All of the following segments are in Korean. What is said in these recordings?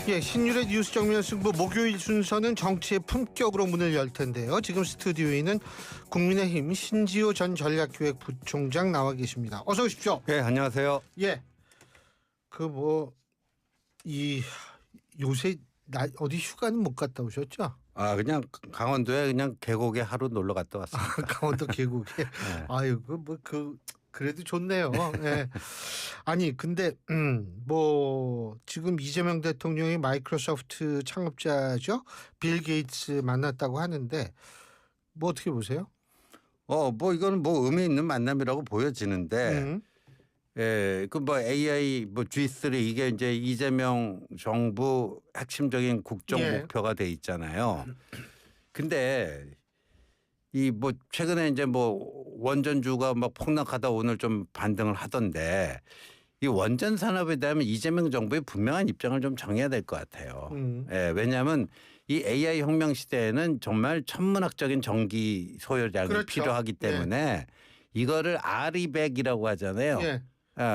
예, 신율의 뉴스 정면 승부 목요일 순서는 정치의 품격으로 문을 열 텐데요. 지금 스튜디오에 있는 국민의힘 신지호 전 전략기획부총장 나와 계십니다. 어서 오십시오. 예, 안녕하세요. 예, 이 요새 어디 휴가는 못 갔다 오셨죠? 아, 그냥 강원도에 그냥 계곡에 하루 놀러 갔다 왔습니다. 강원도 계곡에. 네. 아유, 그래도 좋네요. 예. 아니 근데 지금 이재명 대통령이 마이크로소프트 창업자죠, 빌 게이츠 만났다고 하는데 어떻게 보세요? 이거는 의미 있는 만남이라고 보여지는데, 예, AI G3 이게 이제 이재명 정부 핵심적인 국정 예. 목표가 돼 있잖아요. 근데 최근에 이제 원전주가 폭락하다 오늘 좀 반등을 하던데, 이 원전 산업에 대한 이재명 정부의 분명한 입장을 좀 정해야 될 것 같아요. 예, 왜냐하면 이 AI 혁명 시대에는 정말 천문학적인 전기 소요량이 그렇죠. 필요하기 때문에 이거를 RE100이라고 하잖아요. 예.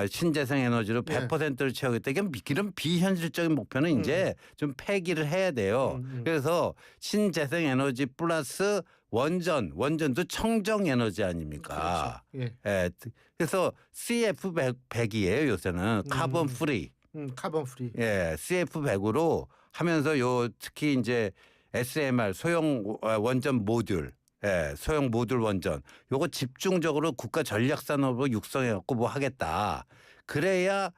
신재생 에너지로 100%를 채우겠다. 이런 비현실적인 목표는 이제 좀 폐기를 해야 돼요. 그래서 신재생 에너지 플러스 원전도 청정 에너지 아닙니까? 그렇죠. 예. 그래서 CF100이에요 요새는 카본 프리. 카본 프리. 예, CF100으로 하면서 특히 이제 SMR 소형 원전 모듈. 예, 소형 모듈 원전. 요거 집중적으로 국가 전략 산업으로 육성해 갖고 하겠다. 그래야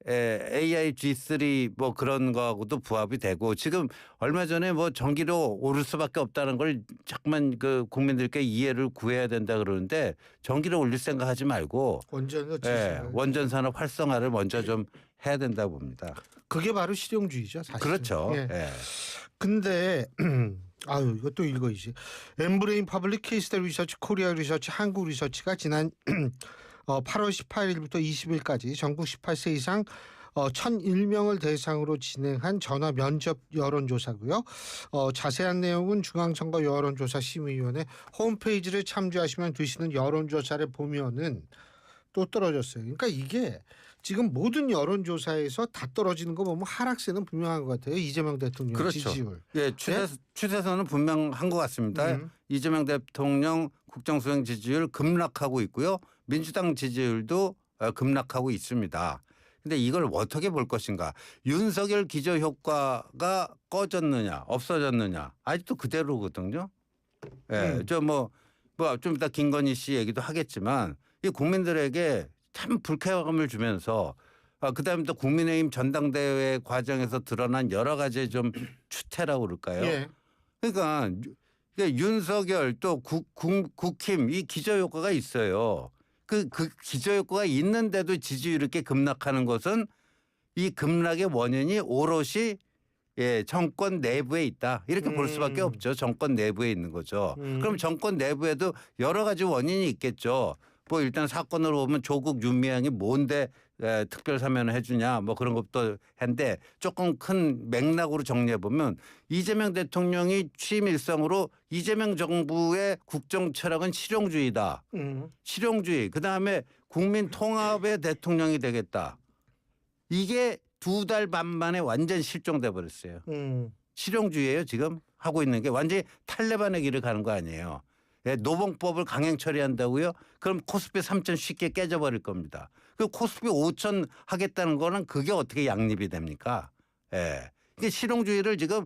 AI G3 그런 거하고도 부합이 되고, 지금 얼마 전에 전기료 오를 수밖에 없다는 걸 자꾸만 국민들께 이해를 구해야 된다 그러는데, 전기료 올릴 생각하지 말고 원전 산업 활성화를 먼저 좀 해야 된다 봅니다. 그게 바로 실용주의죠, 사실. 그렇죠. 예. 예. 근데 이것도 읽어야지. 엠브레인 퍼블릭 케이스 리서치 코리아 리서치 한국 리서치가 지난 8월 18일부터 20일까지 전국 18세 이상 1,001명을 대상으로 진행한 전화 면접 여론조사고요. 자세한 내용은 중앙선거 여론조사심의위원회 홈페이지를 참조하시면 되시는 여론조사를 보면은 또 떨어졌어요. 그러니까 이게 지금 모든 여론조사에서 다 떨어지는 거 보면 하락세는 분명한 것 같아요. 이재명 대통령 그렇죠. 지지율. 예, 추세선은 분명한 것 같습니다. 이재명 대통령 국정수행 지지율 급락하고 있고요. 민주당 지지율도 급락하고 있습니다. 근데 이걸 어떻게 볼 것인가? 윤석열 기저효과가 꺼졌느냐 없어졌느냐 아직도 그대로거든요. 예, 좀 이따 김건희 씨 얘기도 하겠지만 이 국민들에게 참 불쾌감을 주면서 그다음에 또 국민의힘 전당대회 과정에서 드러난 여러 가지 좀 추태라고 그럴까요? 예. 그러니까 윤석열 또 국힘 이 기저효과가 있어요. 그 기저효과가 있는데도 지지율이 이렇게 급락하는 것은 이 급락의 원인이 오롯이 정권 내부에 있다. 이렇게 볼 수밖에 없죠. 정권 내부에 있는 거죠. 그럼 정권 내부에도 여러 가지 원인이 있겠죠. 일단 사건으로 보면 조국 윤미향이 뭔데 특별 사면을 해주냐 그런 것도 한데, 조금 큰 맥락으로 정리해 보면 이재명 대통령이 취임 일성으로 이재명 정부의 국정 철학은 실용주의다. 실용주의. 그다음에 국민 통합의 대통령이 되겠다. 이게 2달 반 만에 완전 실종돼 버렸어요. 실용주의예요. 지금 하고 있는 게 완전히 탈레반의 길을 가는 거 아니에요. 노봉법을 강행 처리한다고요? 그럼 코스피 3천 쉽게 깨져버릴 겁니다. 그 코스피 5천 하겠다는 거는 그게 어떻게 양립이 됩니까? 예. 이게 실용주의를 지금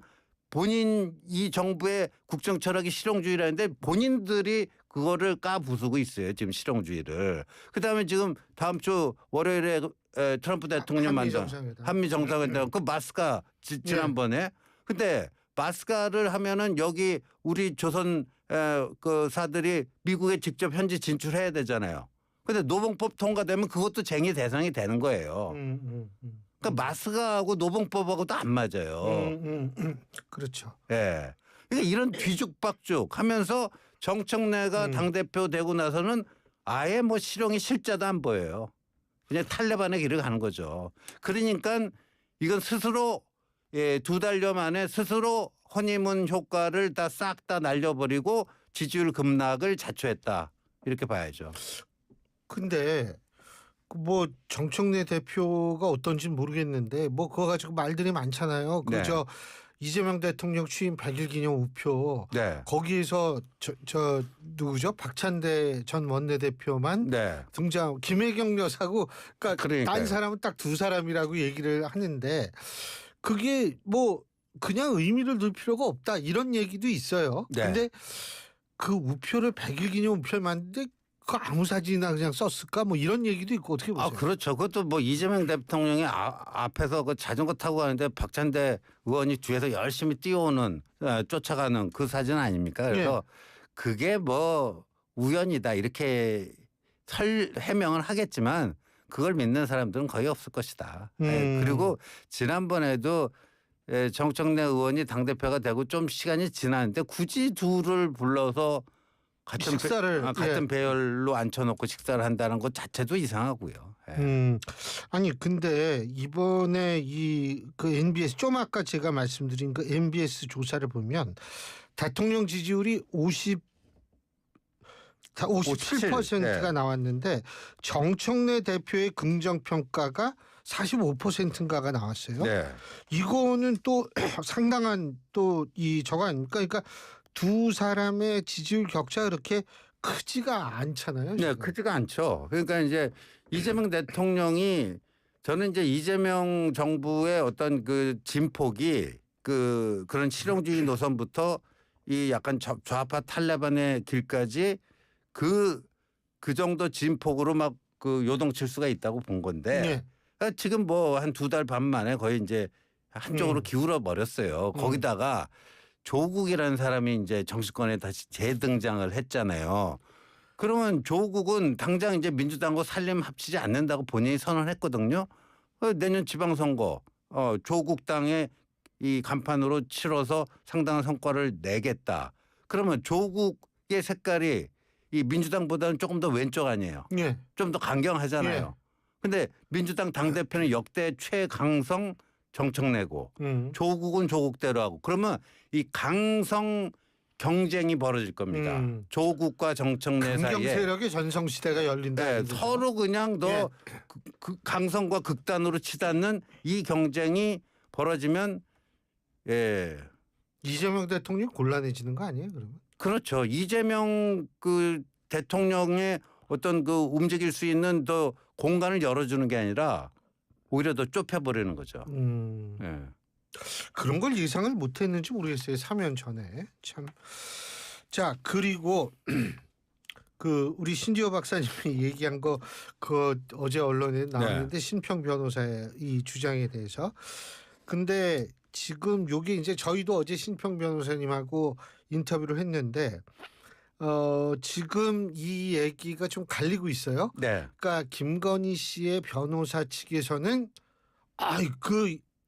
본인 이 정부의 국정 철학이 실용주의라는데 본인들이 그거를 까부수고 있어요. 지금 실용주의를. 그다음에 지금 다음 주 월요일에 트럼프 대통령 만나 한미 정상회담 그 마스카 지난번에. 근데 마스카를 하면은 여기 우리 조선 사들이 미국에 직접 현지 진출해야 되잖아요. 근데 노봉법 통과되면 그것도 쟁의 대상이 되는 거예요. 그러니까 마스카하고 노봉법하고도 안 맞아요. 그렇죠. 예. 그러니까 이런 뒤죽박죽 하면서 정청래가 당대표 되고 나서는 아예 실용이 실자도 안 보여요. 그냥 탈레반의 길을 가는 거죠. 그러니까 이건 스스로 2달여 만에 스스로 허니문 효과를 다 싹 다 날려버리고 지지율 급락을 자초했다. 이렇게 봐야죠. 근데 뭐 정청래 대표가 어떤지는 모르겠는데 뭐 그거 가지고 말들이 많잖아요. 네. 그저 이재명 대통령 취임 100일 기념 우표 네. 거기에서 저 누구죠? 박찬대 전 원내대표만 네. 등장. 김혜경 여사고 그러니까 그러니까요. 딴 사람은 딱 두 사람이라고 얘기를 하는데 그게 뭐 그냥 의미를 둘 필요가 없다 이런 얘기도 있어요. 네. 근데 그 우표를 100일 기념 우표를 만드는데 그 아무 사진이나 그냥 썼을까 뭐 이런 얘기도 있고 어떻게 보세요? 그렇죠. 그것도 뭐 이재명 대통령이 앞에서 그 자전거 타고 가는데 박찬대 의원이 뒤에서 열심히 뛰어오는 쫓아가는 그 사진 아닙니까? 그래서 그게 뭐 우연이다 이렇게 해명을 하겠지만 그걸 믿는 사람들은 거의 없을 것이다. 그리고 지난번에도 정청래 의원이 당대표가 되고 좀 시간이 지났는데 굳이 둘을 불러서 같은 같은 배열로 앉혀놓고 식사를 한다는 것 자체도 이상하고요. 아니 근데 이번에 그 MBS 좀 아까 제가 말씀드린 그 MBS 조사를 보면 대통령 지지율이 57%가 나왔는데 정청래 대표의 긍정 평가가 45%인가가 나왔어요. 네. 이거는 또 상당한 또 이 저거 아닙니까? 그러니까 두 사람의 지지율 격차가 그렇게 크지가 않잖아요. 네, 크지가 않죠. 그러니까 이제 이재명 대통령이 저는 이제 이재명 정부의 어떤 그 진폭이 그런 실용주의 노선부터 이 약간 좌파 탈레반의 길까지 그 정도 진폭으로 막 그 요동칠 수가 있다고 본 건데 그러니까 지금 뭐 한 2달 반 만에 거의 이제 한쪽으로 기울어 버렸어요. 거기다가 조국이라는 사람이 이제 정치권에 다시 재등장을 했잖아요. 그러면 조국은 당장 이제 민주당과 살림 합치지 않는다고 본인이 선언했거든요. 내년 지방선거 조국당의 이 간판으로 치러서 상당한 성과를 내겠다. 그러면 조국의 색깔이 이 민주당보다는 조금 더 왼쪽 아니에요. 좀 더 강경하잖아요. 근데 민주당 당대표는 역대 최강성 정청래고 조국은 조국대로 하고 그러면 이 강성 경쟁이 벌어질 겁니다. 조국과 정청래 사이에. 강경 세력의 전성시대가 열린다. 네, 서로 그냥 그 강성과 극단으로 치닫는 이 경쟁이 벌어지면 이재명 대통령이 곤란해지는 거 아니에요 그러면? 그렇죠. 이재명 그 대통령의 어떤 그 움직일 수 있는 더 공간을 열어주는 게 아니라 오히려 더 좁혀버리는 거죠. 그런 걸 예상을 못했는지 모르겠어요. 3년 전에 참. 자 그리고 그 우리 신지호 박사님이 얘기한 거 그 어제 언론에 나왔는데 신평 변호사의 이 주장에 대해서. 근데 지금 요게 이제 저희도 어제 신평 변호사님하고 인터뷰를 했는데 지금 이 얘기가 좀 갈리고 있어요. 그러니까 김건희 씨의 변호사 측에서는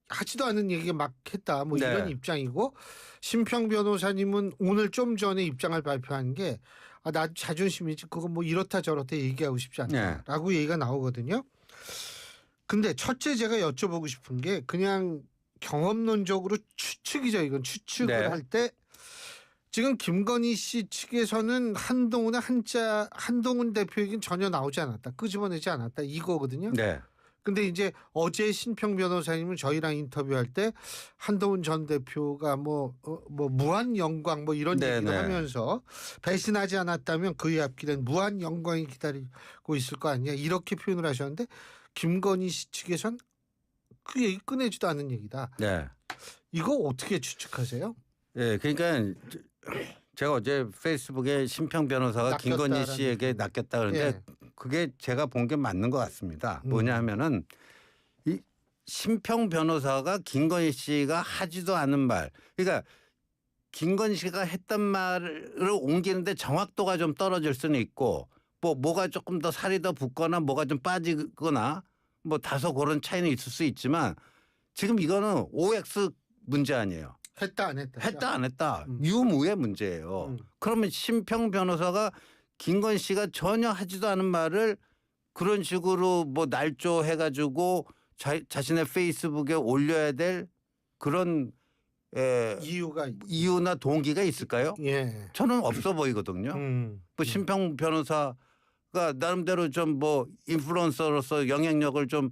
하지도 않은 얘기 막 했다 뭐 이런 입장이고 신평 변호사님은 오늘 좀 전에 입장을 발표한 게 나도 자존심이지 그거 뭐 이렇다 저렇다 얘기하고 싶지 않다라고 얘기가 나오거든요. 근데 첫째 제가 여쭤보고 싶은 게 그냥 경험론적으로 추측이죠. 이건 추측을 할 때 지금 김건희 씨 측에서는 한동훈 대표 얘기는 전혀 나오지 않았다. 끄집어내지 않았다. 이거거든요. 근데 이제 어제 신평 변호사님은 저희랑 인터뷰할 때 한동훈 전 대표가 뭐 무한 영광 뭐 이런 얘기도 하면서 배신하지 않았다면 그의 앞길엔 무한 영광이 기다리고 있을 거 아니냐 이렇게 표현을 하셨는데 김건희 씨 측에선 그 얘기 꺼내지도 않은 얘기다. 이거 어떻게 추측하세요? 그러니까 제가 어제 페이스북에 신평 변호사가 김건희 씨에게 낚였다 그러는데 그게 제가 본 게 맞는 것 같습니다. 뭐냐 하면은 이 신평 변호사가 김건희 씨가 하지도 않은 말 그러니까 김건희 씨가 했던 말을 옮기는데 정확도가 좀 떨어질 수는 있고 뭐가 조금 더 살이 더 붙거나 뭐가 좀 빠지거나 뭐 다소 그런 차이는 있을 수 있지만 지금 이거는 OX 문제 아니에요. 했다 안 했다. 했다 안 했다. 유무의 문제예요. 그러면 신평 변호사가 김건희 씨가 전혀 하지도 않은 말을 그런 식으로 뭐 날조해가지고 자신의 페이스북에 올려야 될 그런 이유나 동기가 있을까요? 저는 없어 보이거든요. 뭐 신평 변호사가 그러니까 나름대로 좀 뭐 인플루언서로서 영향력을 좀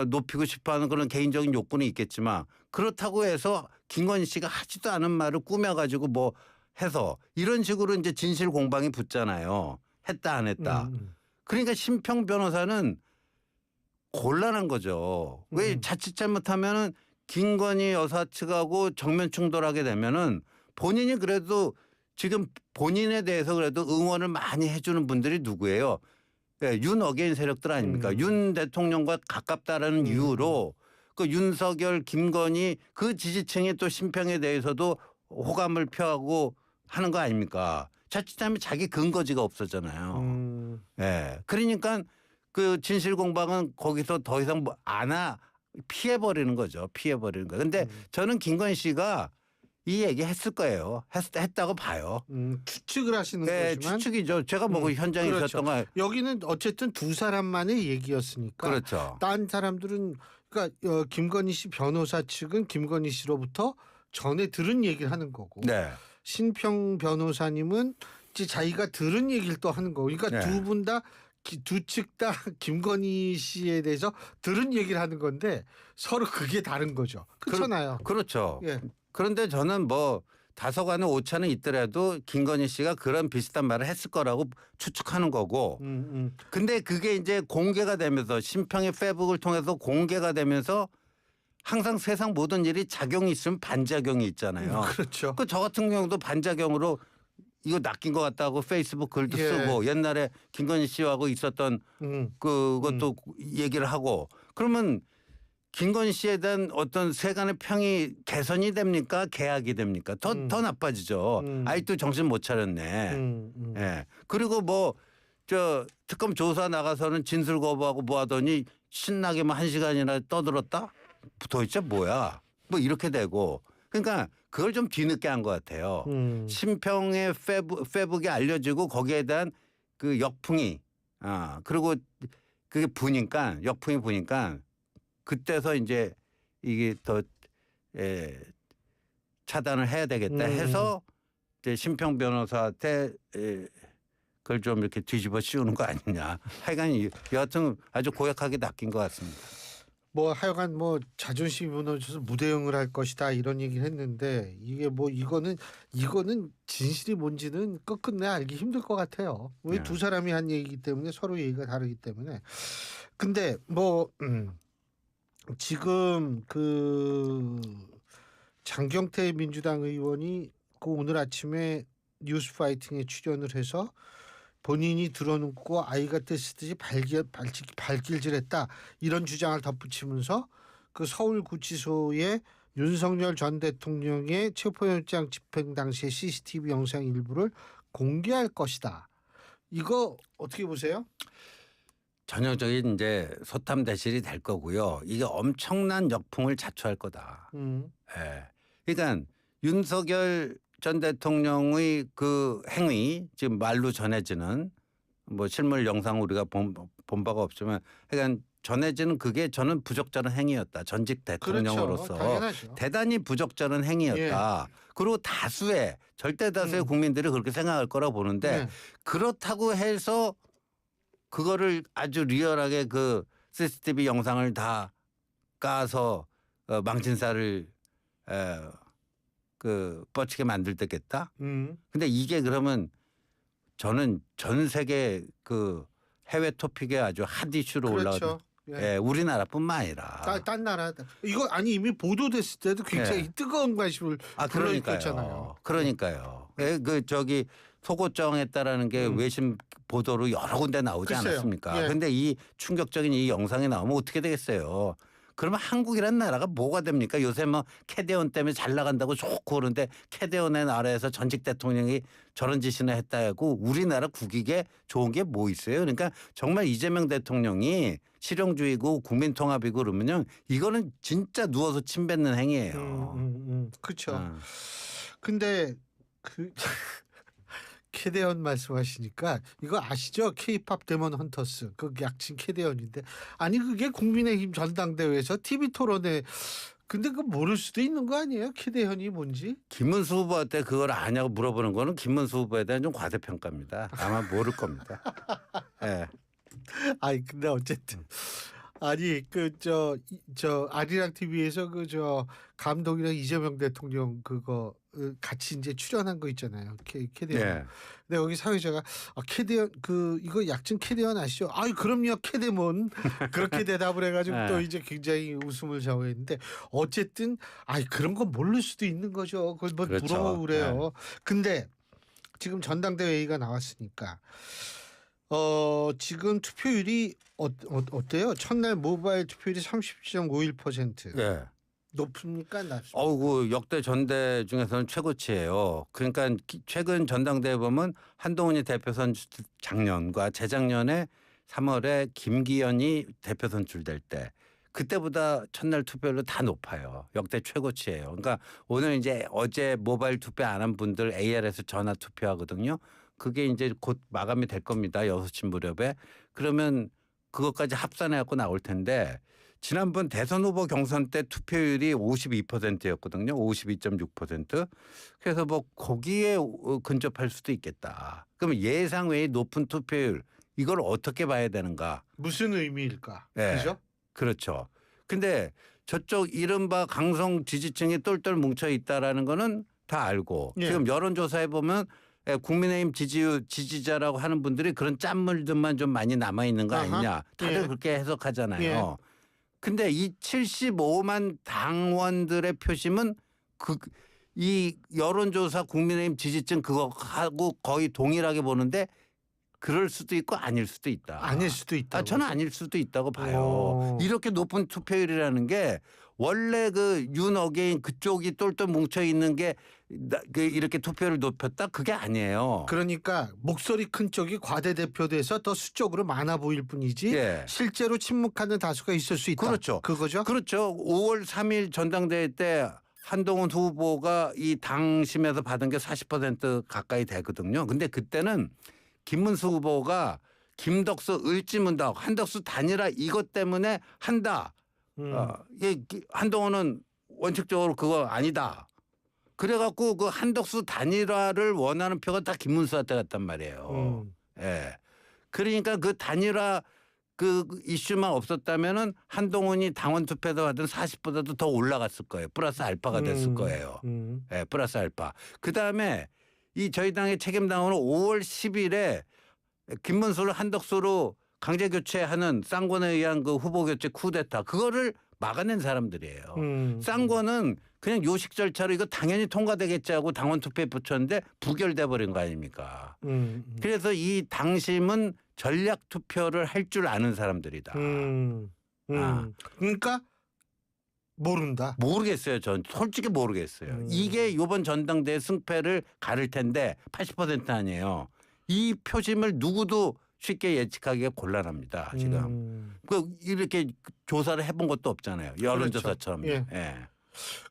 높이고 싶어하는 그런 개인적인 욕구는 있겠지만 그렇다고 해서 김건희 씨가 하지도 않은 말을 꾸며가지고 뭐 해서 이런 식으로 이제 진실 공방이 붙잖아요. 했다 안 했다. 그러니까 심평 변호사는 곤란한 거죠. 왜 자칫 잘못하면은 김건희 여사 측하고 정면 충돌하게 되면은 본인이 그래도 지금 본인에 대해서 그래도 응원을 많이 해주는 분들이 누구예요? 네, 윤 어게인 세력들 아닙니까? 윤 대통령과 가깝다라는 이유로 그 윤석열, 김건희 그 지지층이 또 심평에 대해서도 호감을 표하고 하는 거 아닙니까? 자칫하면 자기 근거지가 없어잖아요. 예. 그러니까 그 진실 공방은 거기서 더 이상 뭐 피해버리는 거죠. 피해버리는 거. 근데 저는 김건희 씨가 이 얘기 했을 거예요. 했다고 봐요. 추측을 하시는 네, 거지만 추측이죠. 제가 뭐 현장에 그렇죠. 있었던 거. 여기는 어쨌든 두 사람만의 얘기였으니까. 그렇죠. 딴 사람들은 그러니까 김건희 씨 변호사 측은 김건희 씨로부터 전에 들은 얘기를 하는 거고 네. 신평 변호사님은 이제 자기가 들은 얘기를 또 하는 거고 그러니까 네. 두 분 다 두 측 다 김건희 씨에 대해서 들은 얘기를 하는 건데 서로 그게 다른 거죠. 그렇잖아요. 그렇죠. 예. 그런데 저는 뭐 다소간의 오차는 있더라도 김건희 씨가 그런 비슷한 말을 했을 거라고 추측하는 거고. 근데 그게 이제 공개가 되면서 심평의 페북을 통해서 공개가 되면서 항상 세상 모든 일이 작용이 있으면 반작용이 있잖아요. 그렇죠. 저 같은 경우도 반작용으로 이거 낚인 것 같다고 페이스북 글도 예. 쓰고 옛날에 김건희 씨하고 있었던 그것도 얘기를 하고 그러면 김건희 씨에 대한 어떤 세간의 평이 개선이 됩니까? 개악이 됩니까? 더 나빠지죠. 아직도 정신 못 차렸네. 예. 그리고 뭐 저 특검 조사 나가서는 진술 거부하고 뭐 하더니 신나게 뭐 1시간이나 떠들었다? 도대체 뭐야? 뭐 이렇게 되고 그러니까 그걸 좀 뒤늦게 한 것 같아요. 심평의 페북이 알려지고 거기에 대한 그 역풍이 그리고 그게 역풍이 부니까 그때서 이제 이게 더 차단을 해야 되겠다 해서 이제 심평 변호사한테 그걸 좀 이렇게 뒤집어 씌우는 거 아니냐. 하여간 여하튼 아주 고약하게 낚인 것 같습니다. 뭐 하여간 뭐 자존심이 무너져서 무대응을 할 것이다 이런 얘기를 했는데 이게 뭐 이거는 진실이 뭔지는 끝끝내 알기 힘들 것 같아요. 왜 두 사람이 한 얘기이기 때문에 서로 얘기가 다르기 때문에. 근데 뭐 지금 그 장경태 민주당 의원이 그 오늘 아침에 뉴스파이팅에 출연을 해서 본인이 들어놓고 아이가 떼쓰듯이 발길질했다 이런 주장을 덧붙이면서 그 서울구치소에 윤석열 전 대통령의 체포영장 집행 당시의 CCTV 영상 일부를 공개할 것이다. 이거 어떻게 보세요? 전형적인 이제 소탐대실이 될 거고요. 이게 엄청난 역풍을 자초할 거다. 예. 그러니까 윤석열 전 대통령의 그 행위 지금 말로 전해지는 뭐 실물 영상 우리가 본 바가 없지만 그러니까 전해지는 그게 저는 부적절한 행위였다. 전직 대통령으로서 그렇죠. 대단히 부적절한 행위였다. 그리고 절대 다수의 국민들이 그렇게 생각할 거라고 보는데 그렇다고 해서 그거를 아주 리얼하게 그 CCTV 영상을 다 까서 망신살을 그 뻗치게 만들 때겠다. 근데 이게 그러면 저는 전 세계 그 해외 토픽에 아주 핫 이슈로 올라가죠. 예, 우리나라뿐만 아니라 딴 나라 이거 아니 이미 보도됐을 때도 굉장히 뜨거운 관심을 불러일으켰잖아요. 그러니까요. 그 저기 소고정했다라는 게 외신 보도로 여러 군데 나오지 글쎄요. 않았습니까? 예. 그런데 이 충격적인 이 영상이 나오면 어떻게 되겠어요? 그러면 한국이라는 나라가 뭐가 됩니까? 요새 뭐 캐대원 때문에 잘 나간다고 좋고 그러는데 캐대원의 나라에서 전직 대통령이 저런 짓이나 했다고 우리나라 국익에 좋은 게 뭐 있어요? 그러니까 정말 이재명 대통령이 실용주의고 국민통합이고 그러면요. 이거는 진짜 누워서 침 뱉는 행위예요. 그렇죠. 근데 그 캐대언 말씀하시니까 이거 아시죠? K-팝 데몬 헌터스 그 약칭 캐대언인데 아니 그게 국민의힘 전당대회에서 TV 토론에 근데 그 모를 수도 있는 거 아니에요? 캐대현이 뭔지? 김문수 후보한테 그걸 아냐고 물어보는 거는 김문수 후보에 대한 좀 과대평가입니다. 아마 모를 겁니다. 예. 아니 근데 어쨌든 아니 그 저 아리랑 TV에서 그 저 감독이랑 이재명 대통령 그거 같이 이제 출연한 거 있잖아요. 캐대현. 예. 근데 여기 사회자가 캐대현 그 이거 약칭 캐대현 아시죠? 아이 그럼요 캐대몬 그렇게 대답을 해가지고 예. 또 이제 굉장히 웃음을 자고했는데 어쨌든 아이 그런 건 모를 수도 있는 거죠. 그걸 뭐 그렇죠. 물어보래요. 근데 지금 전당대회 얘기가 나왔으니까 지금 투표율이 어때요? 첫날 모바일 투표율이 30.51%. 예. 높습니까? 낮습니까? 그 역대 전대 중에서는 최고치예요. 그러니까 최근 전당대회 보면 한동훈이 대표 선출 작년과 재작년에 3월에 김기현이 대표 선출될 때 그때보다 첫날 투표율로 다 높아요. 역대 최고치예요. 그러니까 오늘 이제 어제 모바일 투표 안 한 분들 AR에서 전화 투표하거든요. 그게 이제 곧 마감이 될 겁니다. 6시 무렵에. 그러면 그것까지 합산해 갖고 나올 텐데 지난번 대선 후보 경선 때 투표율이 52%였거든요. 52.6%. 그래서 뭐 거기에 근접할 수도 있겠다. 그러면 예상 외의 높은 투표율 이걸 어떻게 봐야 되는가? 무슨 의미일까? 네. 그죠? 그렇죠. 근데 저쪽 이른바 강성 지지층이 똘똘 뭉쳐 있다라는 거는 다 알고 예. 지금 여론조사에 보면 국민의힘 지지자라고 하는 분들이 그런 짠물들만 좀 많이 남아 있는 거 아하. 아니냐. 다들 예. 그렇게 해석하잖아요. 예. 근데 이 75만 당원들의 표심은 이 여론조사 국민의힘 지지층 그거하고 거의 동일하게 보는데 그럴 수도 있고 아닐 수도 있다. 아닐 수도 있다. 저는 아닐 수도 있다고 봐요. 오. 이렇게 높은 투표율이라는 게 원래 그 윤어게인 그쪽이 똘똘 뭉쳐 있는 게 이렇게 투표를 높였다 그게 아니에요. 그러니까 목소리 큰 쪽이 과대대표돼서 더 수적으로 많아 보일 뿐이지 예. 실제로 침묵하는 다수가 있을 수 있다. 그렇죠. 그거죠? 그렇죠. 5월 3일 전당대회 때 한동훈 후보가 이 당심에서 받은 게 40% 가까이 되거든요. 근데 그때는 김문수 후보가 김덕수 을지문덕 한덕수 단일화 이것 때문에 한다. 한동훈은 원칙적으로 그거 아니다. 그래갖고 그 한덕수 단일화를 원하는 표가 다 김문수한테 갔단 말이에요. 예. 그러니까 그 단일화 그 이슈만 없었다면은 한동훈이 당원 투표에서 받은 40보다도 더 올라갔을 거예요. 플러스 알파가 됐을 거예요. 예, 플러스 알파. 그 다음에 이 저희 당의 책임당원은 5월 10일에 김문수를 한덕수로 강제 교체하는 쌍권에 의한 그 후보 교체 쿠데타 그거를 막아낸 사람들이에요. 쌍권은 그냥 요식 절차로 이거 당연히 통과되겠지 하고 당원 투표에 붙였는데 부결돼 버린 거 아닙니까? 그래서 이 당심은 전략 투표를 할 줄 아는 사람들이다. 그러니까 모른다. 모르겠어요. 전 솔직히 모르겠어요. 이게 이번 전당대회 승패를 가를 텐데 80% 아니에요. 이 표심을 누구도 쉽게 예측하기가 곤란합니다. 지금. 이렇게 조사를 해본 것도 없잖아요. 여론조사처럼. 그렇죠. 예.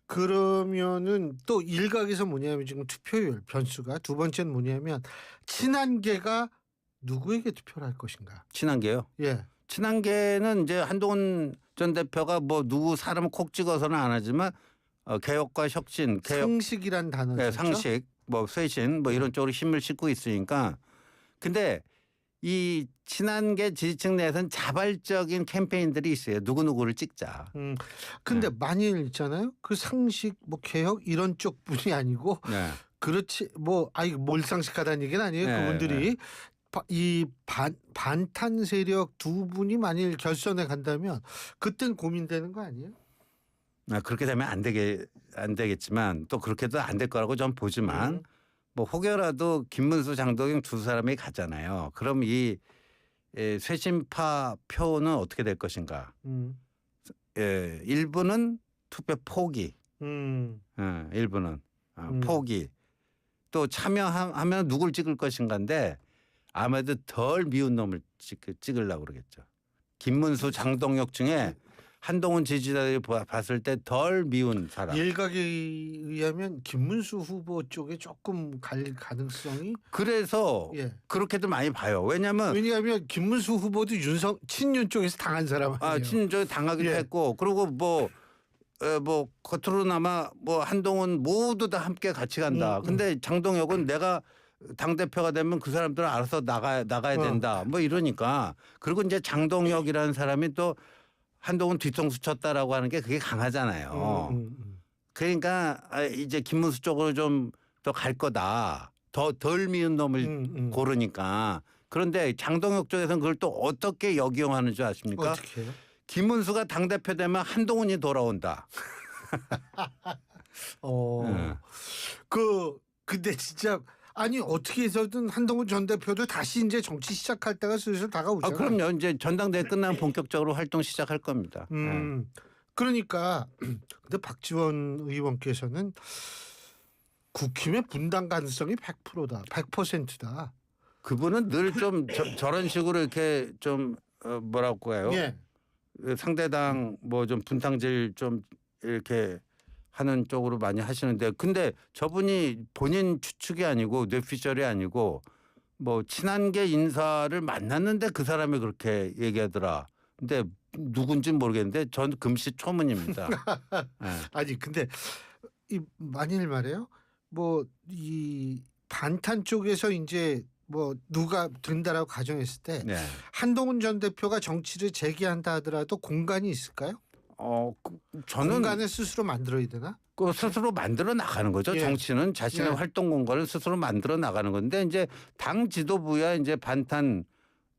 그러면은 또 일각에서 뭐냐면 지금 투표율 변수가 두 번째는 뭐냐면 친한계가 누구에게 투표를 할 것인가. 친한계요? 예. 친한계는 이제 한동훈 전 대표가 뭐 누구 사람을 콕 찍어서는 안 하지만 개혁과 혁신, 상식이란 단어. 네, 상식, 뭐 쇄신 뭐 이런 쪽으로 힘을 싣고 있으니까. 근데 이 친한계 지지층 내에서는 자발적인 캠페인들이 있어요. 누구누구를 찍자. 근데 만일 있잖아요. 그 상식 뭐 개혁 이런 쪽 분이 아니고 네. 그렇지 뭐 몰상식하다는 얘기는 아니에요. 네, 그분들이 이 반탄 세력 두 분이 만일 결선에 간다면 그땐 고민되는 거 아니에요? 그렇게 되면 안 되겠지만 또 그렇게도 안 될 거라고 전 보지만 뭐 혹여라도 김문수 장동영 두 사람이 가잖아요. 그럼 이 쇄신파 표는 어떻게 될 것인가? 일부는 투표 포기. 일부는 포기. 또 참여하면 누굴 찍을 것인가인데 아마도 덜 미운 놈을 찍으려고 그러겠죠. 김문수 장동혁 중에 한동훈 지지자들이 봤을 때 덜 미운 사람. 일각에 의하면 김문수 후보 쪽에 조금 갈 가능성이. 그래서 그렇게도 많이 봐요. 왜냐하면 김문수 후보도 친윤 쪽에서 당한 사람 아니에요. 친윤 쪽에 당하기도 했고 그리고 뭐 뭐 겉으로나마 뭐 한동훈 모두 다 함께 같이 간다. 근데 장동혁은 내가 당 대표가 되면 그 사람들은 알아서 나가야 된다. 뭐 이러니까 그리고 이제 장동혁이라는 사람이 또 한동훈 뒤통수 쳤다라고 하는 게 그게 강하잖아요. 그러니까 이제 김문수 쪽으로 좀 더 갈 거다. 덜 미운 놈을 고르니까. 그런데 장동혁 쪽에서는 그걸 또 어떻게 역이용하는 줄 아십니까? 어떻게 해요? 김문수가 당대표 되면 한동훈이 돌아온다. 근데 진짜 아니 어떻게 해서든 한동훈 전 대표도 다시 이제 정치 시작할 때가 슬슬 다가오잖아요. 그럼요. 이제 전당대회 끝나면 본격적으로 활동 시작할 겁니다. 그러니까 근데 박지원 의원께서는 국힘의 분당 가능성이 100%다. 100%다. 그분은 늘 좀 저런 식으로 이렇게 좀 뭐라고 해요? 예. 상대당 뭐 좀 분탕질 좀 이렇게 하는 쪽으로 많이 하시는데 근데 저분이 본인 추측이 아니고 뇌피셜이 아니고 뭐 친한계 인사를 만났는데 그 사람이 그렇게 얘기하더라. 근데 누군지는 모르겠는데 전 금시초문입니다. 네. 아니 근데 이 만일 말이에요. 뭐 이 반탄 쪽에서 이제 뭐 누가 된다라고 가정했을 때 네. 한동훈 전 대표가 정치를 재개한다 하더라도 공간이 있을까요? 저는 공간을 스스로 만들어야 되나? 그 스스로 만들어 나가는 거죠. 예. 정치는 자신의 예. 활동 공간을 스스로 만들어 나가는 건데 이제 당 지도부야 이제 반탄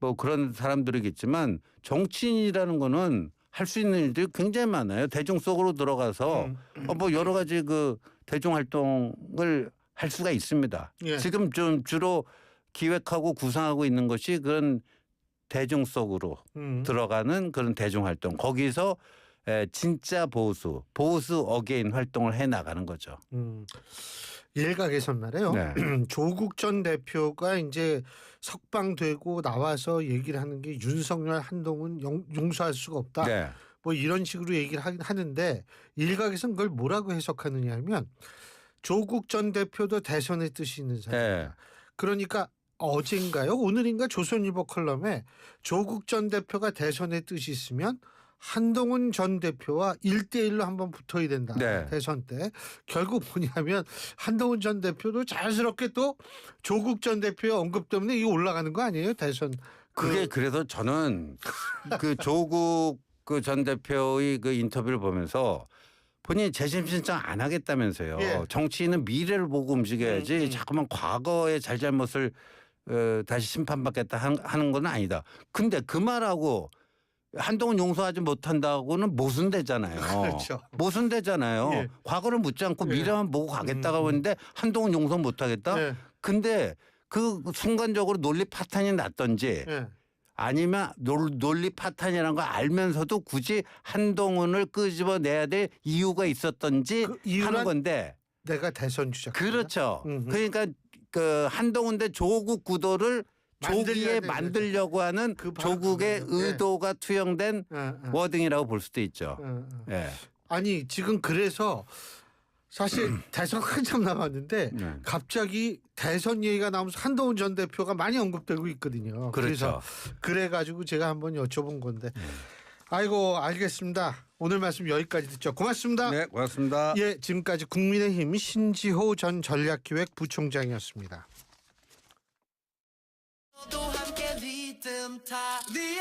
뭐 그런 사람들이겠지만 정치인이라는 거는 할 수 있는 일들이 굉장히 많아요. 대중 속으로 들어가서 뭐 여러 가지 그 대중 활동을 할 수가 있습니다. 예. 지금 좀 주로 기획하고 구상하고 있는 것이 그런 대중 속으로 들어가는 그런 대중 활동. 거기서 진짜 보수 어게인 활동을 해 나가는 거죠. 일각에선 말이에요. 네. 조국 전 대표가 이제 석방되고 나와서 얘기를 하는 게 윤석열, 한동훈 용서할 수가 없다. 네. 뭐 이런 식으로 얘기를 하는데 일각에서는 그걸 뭐라고 해석하느냐 하면 조국 전 대표도 대선의 뜻이 있는 사람이다. 네. 그러니까 어젠가요? 오늘인가 조선일보 컬럼에 조국 전 대표가 대선의 뜻이 있으면 한동훈 전 대표와 1대1로 한번 붙어야 된다. 네. 대선 때. 결국 뭐냐면 한동훈 전 대표도 자연스럽게 또 조국 전 대표의 언급 때문에 이거 올라가는 거 아니에요? 대선. 그게 그래서 저는 그 조국 그 전 대표의 그 인터뷰를 보면서 본인이 재심 신청 안 하겠다면서요. 예. 정치인은 미래를 보고 움직여야지 자꾸만 과거의 잘잘못을 다시 심판받겠다 하는 건 아니다. 근데 그 말하고 한동훈 용서하지 못한다고는 모순되잖아요. 그렇죠. 모순되잖아요. 예. 과거를 묻지 않고 예. 미래만 보고 가겠다고 했는데 한동훈 용서 못하겠다? 예. 근데 그 순간적으로 논리 파탄이 났던지 예. 아니면 논리 파탄이라는 걸 알면서도 굳이 한동훈을 끄집어내야 될 이유가 있었던지 그 이유란 하는 건데 내가 대선 주자. 그렇죠. 그러니까 그 한동훈 대 조국 구도를 조기에 만들려고 하는 그 조국의 바람에. 의도가 투영된 워딩이라고 볼 수도 있죠. 예. 아니 지금 그래서 사실 대선 한참 남았는데 네. 갑자기 대선 얘기가 나오면서 한동훈 전 대표가 많이 언급되고 있거든요. 그렇죠. 그래가지고 제가 한번 여쭤본 건데 아이고 알겠습니다. 오늘 말씀 여기까지 듣죠. 고맙습니다. 네, 고맙습니다. 예, 지금까지 국민의힘 신지호 전 전략기획부총장이었습니다. 너도 함께 리듬 타. 네